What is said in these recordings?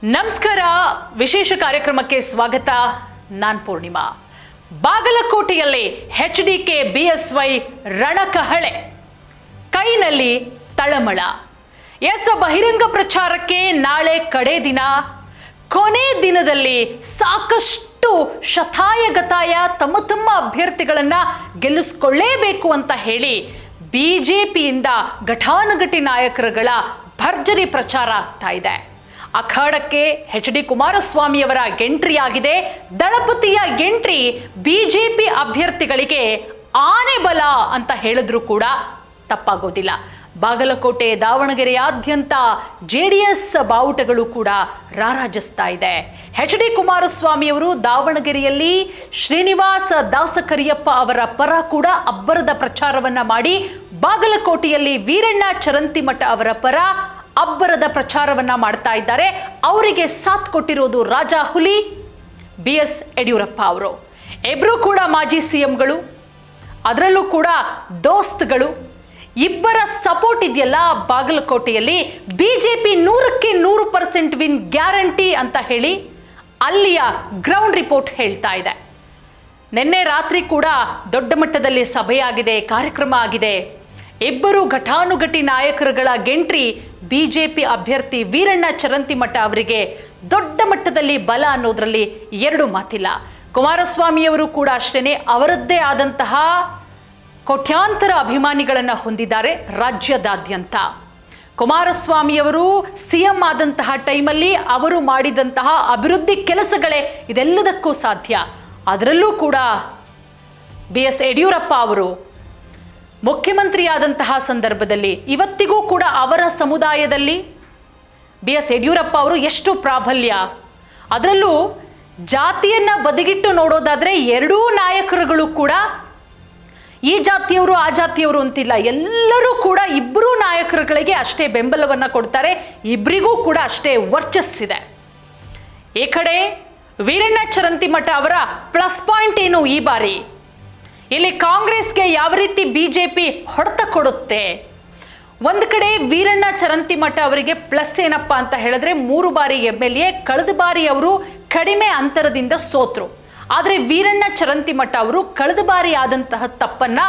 ನಮಸ್ಕಾರ. ವಿಶೇಷ ಕಾರ್ಯಕ್ರಮಕ್ಕೆ ಸ್ವಾಗತ. ನಾನು ಪೂರ್ಣಿಮಾ. ಬಾಗಲಕೋಟೆಯಲ್ಲಿ ಎಚ್ಡಿಕೆ ಬಿಎಸ್ವೈ ರಣಕಹಳೆ, ಕೈನಲ್ಲಿ ತಳಮಳ. ಬಹಿರಂಗ ಪ್ರಚಾರಕ್ಕೆ ನಾಳೆ ಕಡೆ ದಿನ. ಕೊನೆ ದಿನದಲ್ಲಿ ಸಾಕಷ್ಟು ಶತಾಯಗತಾಯ ತಮ್ಮ ಅಭ್ಯರ್ಥಿಗಳನ್ನ ಗೆಲ್ಲಿಸಿಕೊಳ್ಳೇಬೇಕು ಅಂತ ಹೇಳಿ ಬಿಜೆಪಿಯಿಂದ ಘಟಾನುಘಟಿ ನಾಯಕರುಗಳ ಭರ್ಜರಿ ಪ್ರಚಾರ ಆಗ್ತಾ ಇದೆ. ಅಖಾಡಕ್ಕೆ ಎಚ್.ಡಿ. ಕುಮಾರಸ್ವಾಮಿಯವರ ಎಂಟ್ರಿ ಆಗಿದೆ. ದಳಪತಿಯ ಎಂಟ್ರಿ ಬಿಜೆಪಿ ಅಭ್ಯರ್ಥಿಗಳಿಗೆ ಆನೆ ಬಲ ಅಂತ ಹೇಳಿದ್ರು ಕೂಡ ತಪ್ಪಾಗೋದಿಲ್ಲ. ಬಾಗಲಕೋಟೆ, ದಾವಣಗೆರೆಯಾದ್ಯಂತ ಜೆಡಿಎಸ್ ಬಾವುಟಗಳು ಕೂಡ ರಾರಾಜಿಸ್ತಾ ಇದೆ. ಎಚ್.ಡಿ. ಕುಮಾರಸ್ವಾಮಿಯವರು ದಾವಣಗೆರೆಯಲ್ಲಿ ಶ್ರೀನಿವಾಸ ದಾಸಕರಿಯಪ್ಪ ಅವರ ಪರ ಕೂಡ ಅಬ್ಬರದ ಪ್ರಚಾರವನ್ನ ಮಾಡಿ, ಬಾಗಲಕೋಟೆಯಲ್ಲಿ ವೀರಣ್ಣ ಚರಂತಿಮಠ ಅವರ ಪರ ಅಬ್ಬರದ ಪ್ರಚಾರವನ್ನ ಮಾಡ್ತಾ ಇದ್ದಾರೆ. ಅವರಿಗೆ ಸಾಥ್ ಕೊಟ್ಟಿರೋದು ರಾಜಾ ಹುಲಿ ಬಿ.ಎಸ್. ಯಡಿಯೂರಪ್ಪ ಅವರು. ಇಬ್ಬರು ಕೂಡ ಮಾಜಿ ಸಿಎಂಗಳು, ಅದರಲ್ಲೂ ಕೂಡ ದೋಸ್ತ್ಗಳು. ಇಬ್ಬರ ಸಪೋರ್ಟ್ ಇದೆಯಲ್ಲ ಬಾಗಲಕೋಟೆಯಲ್ಲಿ. ಬಿಜೆಪಿ 100ಕ್ಕೆ 100% ವಿನ್ ಗ್ಯಾರಂಟಿ ಅಂತ ಹೇಳಿ ಅಲ್ಲಿಯ ಗ್ರೌಂಡ್ ರಿಪೋರ್ಟ್ ಹೇಳ್ತಾ ಇದೆ. ನಿನ್ನೆ ರಾತ್ರಿ ಕೂಡ ದೊಡ್ಡ ಮಟ್ಟದಲ್ಲಿ ಸಭೆಯಾಗಿದೆ, ಕಾರ್ಯಕ್ರಮ ಆಗಿದೆ. ಇಬ್ಬರು ಘಟಾನುಘಟಿ ನಾಯಕರುಗಳ ಎಂಟ್ರಿ ಬಿಜೆಪಿ ಅಭ್ಯರ್ಥಿ ವೀರಣ್ಣ ಚರಂತಿಮಠ ಅವರಿಗೆ ದೊಡ್ಡ ಮಟ್ಟದಲ್ಲಿ ಬಲ ಅನ್ನೋದ್ರಲ್ಲಿ ಎರಡು ಮಾತಿಲ್ಲ. ಕುಮಾರಸ್ವಾಮಿಯವರು ಕೂಡ ಅಷ್ಟೇನೆ, ಅವರದ್ದೇ ಆದಂತಹ ಕೋಟ್ಯಾಂತರ ಅಭಿಮಾನಿಗಳನ್ನ ಹೊಂದಿದ್ದಾರೆ ರಾಜ್ಯದಾದ್ಯಂತ. ಕುಮಾರಸ್ವಾಮಿಯವರು ಸಿಎಂ ಆದಂತಹ ಟೈಮಲ್ಲಿ ಅವರು ಮಾಡಿದಂತಹ ಅಭಿವೃದ್ಧಿ ಕೆಲಸಗಳೇ ಇದೆಲ್ಲದಕ್ಕೂ ಸಾಧ್ಯ. ಅದರಲ್ಲೂ ಕೂಡ ಬಿ.ಎಸ್. ಯಡಿಯೂರಪ್ಪ ಅವರು ಮುಖ್ಯಮಂತ್ರಿಯಾದಂತಹ ಸಂದರ್ಭದಲ್ಲಿ ಇವತ್ತಿಗೂ ಕೂಡ ಅವರ ಸಮುದಾಯದಲ್ಲಿ ಬಿ.ಎಸ್. ಯಡಿಯೂರಪ್ಪ ಅವರು ಎಷ್ಟು ಪ್ರಾಬಲ್ಯ. ಅದರಲ್ಲೂ ಜಾತಿಯನ್ನ ಬದಿಗಿಟ್ಟು ನೋಡೋದಾದ್ರೆ ಎರಡೂ ನಾಯಕರುಗಳು ಕೂಡ ಈ ಜಾತಿಯವರು ಆ ಜಾತಿಯವರು ಅಂತಿಲ್ಲ, ಎಲ್ಲರೂ ಕೂಡ ಇಬ್ಬರೂ ನಾಯಕರುಗಳಿಗೆ ಅಷ್ಟೇ ಬೆಂಬಲವನ್ನ ಕೊಡ್ತಾರೆ. ಇಬ್ಬರಿಗೂ ಕೂಡ ಅಷ್ಟೇ ವರ್ಚಸ್ಸಿದೆ. ಈ ಕಡೆ ವೀರಣ್ಣ ಚರಂತಿಮಠ ಅವರ ಪ್ಲಸ್ ಪಾಯಿಂಟ್ ಏನು ಈ ಬಾರಿ? ಇಲ್ಲಿ ಕಾಂಗ್ರೆಸ್ಗೆ ಯಾವ ರೀತಿ ಬಿಜೆಪಿ ಹೊಡೆತ ಕೊಡುತ್ತೆ? ಒಂದು ಕಡೆ ವೀರಣ್ಣ ಚರಂತಿಮಠ ಅವರಿಗೆ ಪ್ಲಸ್ ಏನಪ್ಪ ಅಂತ ಹೇಳಿದ್ರೆ 3 ಬಾರಿ MLA. ಕಳೆದ ಬಾರಿ ಅವರು ಕಡಿಮೆ ಅಂತರದಿಂದ ಸೋತ್ರು. ಆದರೆ ವೀರಣ್ಣ ಚರಂತಿಮಠ ಅವರು ಕಳೆದ ಬಾರಿ ಆದಂತಹ ತಪ್ಪನ್ನ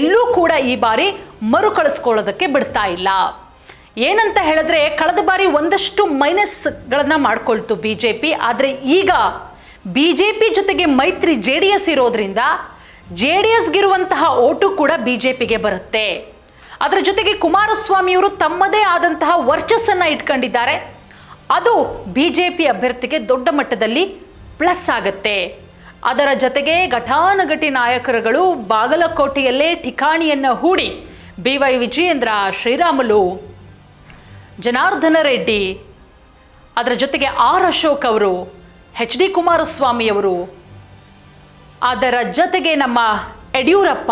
ಎಲ್ಲೂ ಕೂಡ ಈ ಬಾರಿ ಮರುಕಳಿಸ್ಕೊಳ್ಳೋದಕ್ಕೆ ಬಿಡ್ತಾ ಇಲ್ಲ. ಏನಂತ ಹೇಳಿದ್ರೆ, ಕಳೆದ ಬಾರಿ ಒಂದಷ್ಟು ಮೈನಸ್ಗಳನ್ನ ಮಾಡ್ಕೊಳ್ತು ಬಿಜೆಪಿ. ಆದರೆ ಈಗ ಬಿಜೆಪಿ ಜೊತೆಗೆ ಮೈತ್ರಿ ಜೆಡಿಎಸ್ ಇರೋದ್ರಿಂದ ಜೆಡಿಎಸ್ಗಿರುವಂತಹ ಓಟು ಕೂಡ ಬಿಜೆಪಿಗೆ ಬರುತ್ತೆ. ಅದರ ಜೊತೆಗೆ ಕುಮಾರಸ್ವಾಮಿಯವರು ತಮ್ಮದೇ ಆದಂತಹ ವರ್ಚಸ್ಸನ್ನ ಇಟ್ಕೊಂಡಿದ್ದಾರೆ. ಅದು ಬಿಜೆಪಿ ಅಭ್ಯರ್ಥಿಗೆ ದೊಡ್ಡ ಮಟ್ಟದಲ್ಲಿ ಪ್ಲಸ್ ಆಗುತ್ತೆ. ಅದರ ಜೊತೆಗೆ ಘಟಾನುಘಟಿ ನಾಯಕರುಗಳು ಬಾಗಲಕೋಟೆಯಲ್ಲೇ ಠಿಕಾಣಿಯನ್ನ ಹೂಡಿ ಬಿ.ವೈ. ವಿಜಯೇಂದ್ರ, ಶ್ರೀರಾಮುಲು, ಜನಾರ್ದನ ರೆಡ್ಡಿ, ಅದರ ಜೊತೆಗೆ ಆರ್ ಅಶೋಕ್ ಅವರು, ಎಚ್.ಡಿ. ಕುಮಾರಸ್ವಾಮಿಯವರು, ಅದರ ಜೊತೆಗೆ ನಮ್ಮ ಯಡಿಯೂರಪ್ಪ,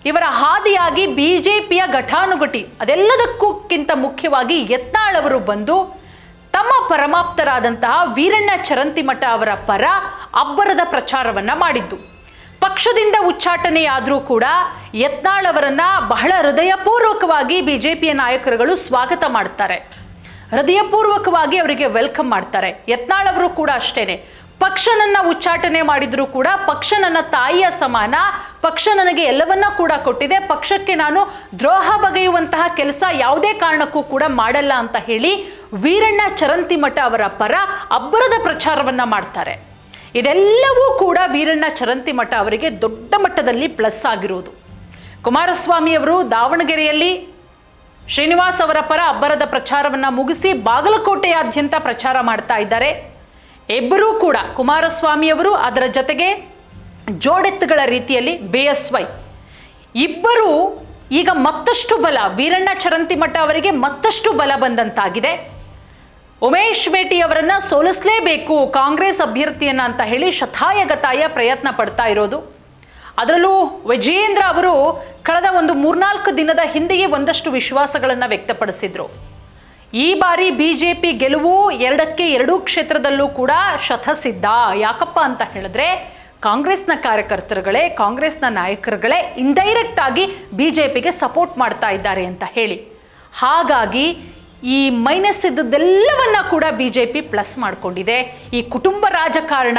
ಇವರ ಹಾದಿಯಾಗಿ ಬಿಜೆಪಿಯ ಘಟಾನುಘಟಿ, ಅದೆಲ್ಲದಕ್ಕಿಂತ ಮುಖ್ಯವಾಗಿ ಯತ್ನಾಳ್ ಅವರು ಬಂದು ತಮ್ಮ ಪರಮಾಪ್ತರಾದಂತಹ ವೀರಣ್ಣ ಚರಂತಿಮಠ ಅವರ ಪರ ಅಬ್ಬರದ ಪ್ರಚಾರವನ್ನ ಮಾಡಿದ್ದು. ಪಕ್ಷದಿಂದ ಉಚ್ಚಾಟನೆಯಾದರೂ ಕೂಡ ಯತ್ನಾಳ್ ಅವರನ್ನ ಬಹಳ ಹೃದಯಪೂರ್ವಕವಾಗಿ ಬಿಜೆಪಿಯ ನಾಯಕರುಗಳು ಸ್ವಾಗತ ಮಾಡ್ತಾರೆ, ಹೃದಯಪೂರ್ವಕವಾಗಿ ಅವರಿಗೆ ವೆಲ್ಕಮ್ ಮಾಡ್ತಾರೆ. ಯತ್ನಾಳ್ ಅವರು ಕೂಡ ಅಷ್ಟೇನೆ. ಪಕ್ಷ ನನ್ನ ಉಚ್ಚಾಟನೆ ಮಾಡಿದ್ರು ಕೂಡ ಪಕ್ಷ ನನ್ನ ತಾಯಿಯ ಸಮಾನ, ಪಕ್ಷ ನನಗೆ ಎಲ್ಲವನ್ನ ಕೂಡ ಕೊಟ್ಟಿದೆ, ಪಕ್ಷಕ್ಕೆ ನಾನು ದ್ರೋಹ ಬಗೆಯುವಂತಹ ಕೆಲಸ ಯಾವುದೇ ಕಾರಣಕ್ಕೂ ಕೂಡ ಮಾಡಲ್ಲ ಅಂತ ಹೇಳಿ ವೀರಣ್ಣ ಚರಂತಿಮಠ ಅವರ ಪರ ಅಬ್ಬರದ ಪ್ರಚಾರವನ್ನ ಮಾಡ್ತಾರೆ. ಇದೆಲ್ಲವೂ ಕೂಡ ವೀರಣ್ಣ ಚರಂತಿಮಠ ಅವರಿಗೆ ದೊಡ್ಡ ಮಟ್ಟದಲ್ಲಿ ಪ್ಲಸ್ ಆಗಿರೋದು. ಕುಮಾರಸ್ವಾಮಿ ಅವರು ದಾವಣಗೆರೆಯಲ್ಲಿ ಶ್ರೀನಿವಾಸ್ ಅವರ ಪರ ಅಬ್ಬರದ ಪ್ರಚಾರವನ್ನ ಮುಗಿಸಿ ಬಾಗಲಕೋಟೆಯಾದ್ಯಂತ ಪ್ರಚಾರ ಮಾಡ್ತಾ ಇದ್ದಾರೆ. ಇಬ್ಬರೂ ಕೂಡ ಕುಮಾರಸ್ವಾಮಿಯವರು, ಅದರ ಜೊತೆಗೆ ಜೋಡೆತ್ತುಗಳ ರೀತಿಯಲ್ಲಿ ಬಿಎಸ್ವೈ, ಇಬ್ಬರು ಈಗ ಮತ್ತಷ್ಟು ಬಲ, ವೀರಣ್ಣ ಚರಂತಿಮಠ ಅವರಿಗೆ ಮತ್ತಷ್ಟು ಬಲ ಬಂದಂತಾಗಿದೆ. ಉಮೇಶ್ ಮೇಟಿ ಅವರನ್ನ ಸೋಲಿಸಲೇಬೇಕು ಕಾಂಗ್ರೆಸ್ ಅಭ್ಯರ್ಥಿಯನ್ನ ಅಂತ ಹೇಳಿ ಶತಾಯಗತಾಯ ಪ್ರಯತ್ನ ಪಡ್ತಾ ಇರೋದು. ಅದರಲ್ಲೂ ವಿಜಯೇಂದ್ರ ಅವರು ಕಳೆದ ಒಂದು 3-4 ದಿನದ ಹಿಂದೆಯೇ ಒಂದಷ್ಟು ವಿಶ್ವಾಸಗಳನ್ನ ವ್ಯಕ್ತಪಡಿಸಿದ್ರು. ಈ ಬಾರಿ ಬಿಜೆಪಿ ಗೆಲುವು 2ಕ್ಕೆ 2 ಕ್ಷೇತ್ರದಲ್ಲೂ ಕೂಡ ಶತಸಿದ್ಧ. ಯಾಕಪ್ಪ ಅಂತ ಹೇಳಿದ್ರೆ, ಕಾಂಗ್ರೆಸ್ನ ಕಾರ್ಯಕರ್ತರುಗಳೇ, ಕಾಂಗ್ರೆಸ್ನ ನಾಯಕರುಗಳೇ ಇಂಡೈರೆಕ್ಟ್ ಆಗಿ ಬಿಜೆಪಿಗೆ ಸಪೋರ್ಟ್ ಮಾಡ್ತಾ ಇದ್ದಾರೆ ಅಂತ ಹೇಳಿ. ಹಾಗಾಗಿ ಈ ಮೈನಸ್ ಇದ್ದದ್ದೆಲ್ಲವನ್ನ ಕೂಡ BJP ಪ್ಲಸ್ ಮಾಡಿಕೊಂಡಿದೆ. ಈ ಕುಟುಂಬ ರಾಜಕಾರಣ,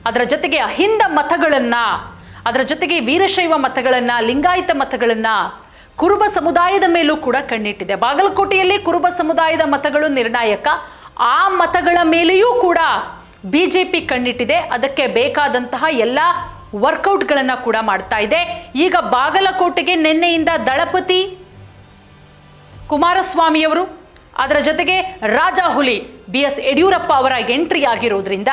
ಅದರ ಜೊತೆಗೆ ಅಹಿಂದ ಮತಗಳನ್ನು, ಅದರ ಜೊತೆಗೆ ವೀರಶೈವ ಮತಗಳನ್ನು, ಲಿಂಗಾಯತ ಮತಗಳನ್ನು, ಕುರುಬ ಸಮುದಾಯದ ಮೇಲೂ ಕೂಡ ಕಣ್ಣಿಟ್ಟಿದೆ. ಬಾಗಲಕೋಟೆಯಲ್ಲಿ ಕುರುಬ ಸಮುದಾಯದ ಮತಗಳು ನಿರ್ಣಾಯಕ. ಆ ಮತಗಳ ಮೇಲೆಯೂ ಕೂಡ BJP ಕಣ್ಣಿಟ್ಟಿದೆ. ಅದಕ್ಕೆ ಬೇಕಾದಂತಹ ಎಲ್ಲ ವರ್ಕೌಟ್ಗಳನ್ನು ಕೂಡ ಮಾಡ್ತಾ ಇದೆ. ಈಗ ಬಾಗಲಕೋಟೆಗೆ ನಿನ್ನೆಯಿಂದ ದಳಪತಿ ಕುಮಾರಸ್ವಾಮಿಯವರು, ಅದರ ಜೊತೆಗೆ ರಾಜಾಹುಲಿ BS ಯಡಿಯೂರಪ್ಪ ಅವರ ಎಂಟ್ರಿ ಆಗಿರೋದ್ರಿಂದ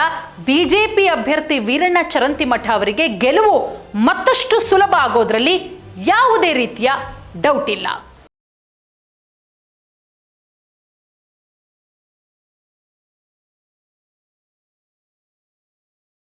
BJP ಅಭ್ಯರ್ಥಿ ವೀರಣ್ಣ ಚರಂತಿಮಠ ಅವರಿಗೆ ಗೆಲುವು ಮತ್ತಷ್ಟು ಸುಲಭ ಆಗೋದ್ರಲ್ಲಿ ಯಾವುದೇ ರೀತಿಯ ಡೌಟ್ ಇಲ್ಲ.